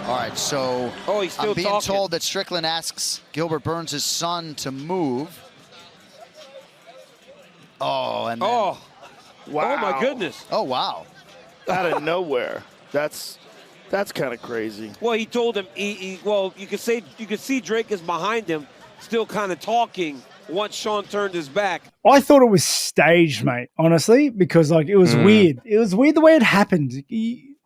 All right, so he's still I'm being talking. told that Strickland asks Gilbert Burns' son to move. Oh, and then, wow. Oh, my goodness. oh, wow. Out of nowhere. That's kind of crazy. Well, he told him, well, you could see Drake is behind him, still kind of talking once Sean turned his back. I thought it was staged, mate, honestly, because like it was weird. It was weird the way it happened.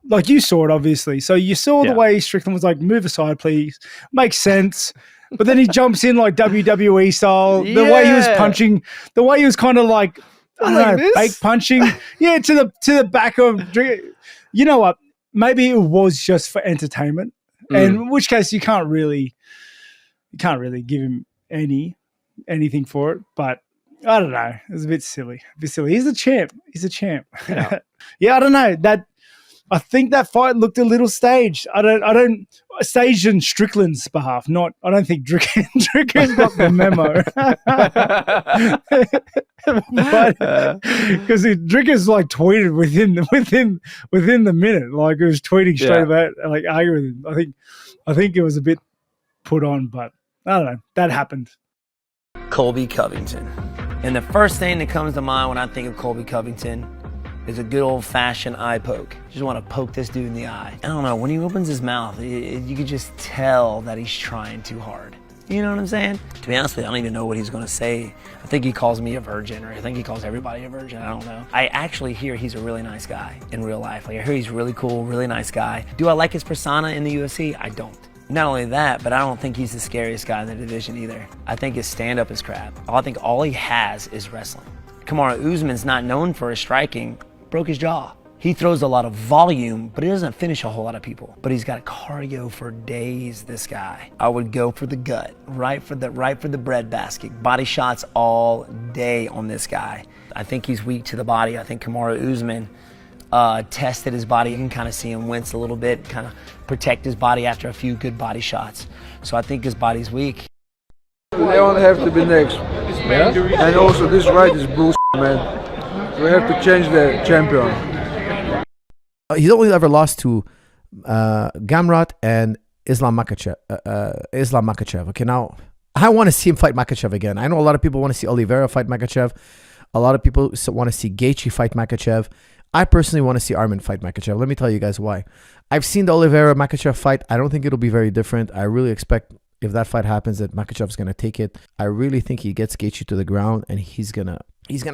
Like you saw it, obviously. So you saw the way Strickland was like, move aside, please. Makes sense. But then he jumps in like WWE style. The way he was punching, the way he was kind of like, I don't know, fake punching. Yeah, to the back of Drake. You know what? Maybe it was just for entertainment. And in which case you can't really give him anything for it. But I don't know. It was a bit silly. He's a champ. Yeah, yeah, I don't know. I think that fight looked a little staged. I don't staged in Strickland's behalf. I don't think Strickland got the memo. Because Dricker's like tweeted within the minute. Like it was tweeting straight about like arguing with him. I think it was a bit put on, but I don't know. That happened. Colby Covington. And the first thing that comes to mind when I think of Colby Covington is a good old-fashioned eye poke. You just want to poke this dude in the eye. I don't know, when he opens his mouth, you can just tell that he's trying too hard. You know what I'm saying? To be honest with you, I don't even know what he's going to say. I think he calls me a virgin, or I think he calls everybody a virgin. I don't know. I actually hear he's a really nice guy in real life. Like, I hear he's really cool, really nice guy. Do I like his persona in the UFC? I don't. Not only that, but I don't think he's the scariest guy in the division either. I think his stand-up is crap. I think all he has is wrestling. Kamaru Usman's not known for his striking. Broke his jaw. He throws a lot of volume, but he doesn't finish a whole lot of people. But he's got cardio for days, this guy. I would go for the gut, right for the breadbasket. Body shots all day on this guy. I think he's weak to the body. I think Kamaru Usman tested his body. You can kind of see him wince a little bit, kind of protect his body after a few good body shots. So I think his body's weak. Leon have to be next. Yeah? And also this right is bullshit, man. We have to change the champion. He's only ever lost to Gamrot and Islam Makhachev. Okay, now I want to see him fight Makhachev again. I know a lot of people want to see Oliveira fight Makhachev. A lot of people want to see Gaethje fight Makhachev. I personally want to see Arman fight Makhachev. Let me tell you guys why. I've seen the Oliveira-Makhachev fight. I don't think it'll be very different. I really expect if that fight happens that Makhachev's going to take it. I really think he gets Gaethje to the ground and he's going to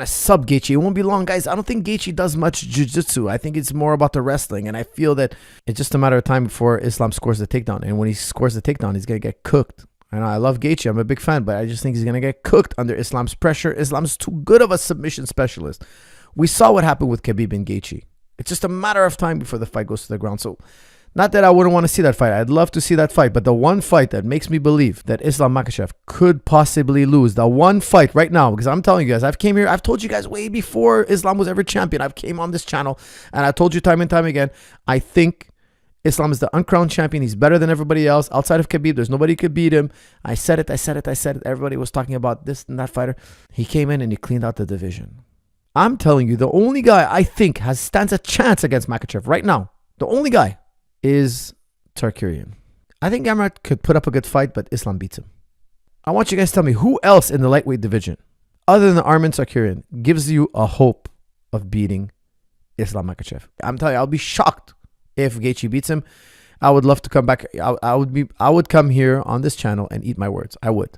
sub Gaethje. It won't be long, guys. I don't think Gaethje does much jiu-jitsu. I think it's more about the wrestling. And I feel that it's just a matter of time before Islam scores the takedown. And when he scores the takedown, he's going to get cooked. I know I love Gaethje. I'm a big fan, but I just think he's going to get cooked under Islam's pressure. Islam's too good of a submission specialist. We saw what happened with Khabib and Gaethje. It's just a matter of time before the fight goes to the ground. So not that I wouldn't want to see that fight. I'd love to see that fight. But the one fight that makes me believe that Islam Makhachev could possibly lose, the one fight right now, because I'm telling you guys, I've told you guys way before Islam was ever champion. I've came on this channel and I told you time and time again, I think Islam is the uncrowned champion. He's better than everybody else. Outside of Khabib, there's nobody who could beat him. I said it. Everybody was talking about this and that fighter. He came in and he cleaned out the division. I'm telling you, the only guy I think stands a chance against Makhachev right now, the only guy is Tsarukyan. I think Gamrot could put up a good fight, but Islam beats him. I want you guys to tell me who else in the lightweight division, other than Arman Tsarukyan, gives you a hope of beating Islam Makhachev. I'm telling you, I'll be shocked if Gaethje beats him. I would love to come back. I would come here on this channel and eat my words. I would.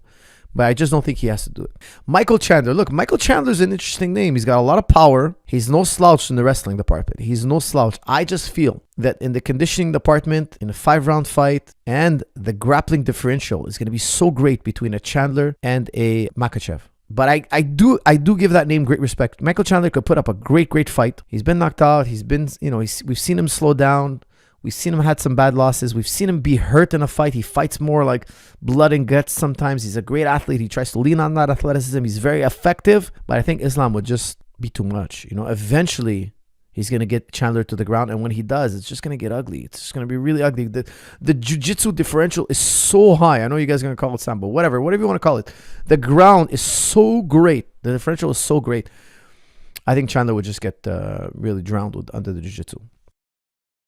But I just don't think he has to do it. Michael Chandler. Look, Michael Chandler's an interesting name. He's got a lot of power. He's no slouch in the wrestling department. He's no slouch. I just feel that in the conditioning department, in a 5-round fight, and the grappling differential is going to be so great between a Chandler and a Makhachev. But I do give that name great respect. Michael Chandler could put up a great fight. He's been knocked out. He's been, we've seen him slow down. We've seen him had some bad losses. We've seen him be hurt in a fight. He fights more like blood and guts sometimes. He's a great athlete. He tries to lean on that athleticism. He's very effective. But I think Islam would just be too much. Eventually he's going to get Chandler to the ground. And when he does, it's just going to get ugly. It's just going to be really ugly. The jiu-jitsu differential is so high. I know you guys are going to call it sambo. Whatever you want to call it. The ground is so great. The differential is so great. I think Chandler would just get really drowned under the jiu-jitsu.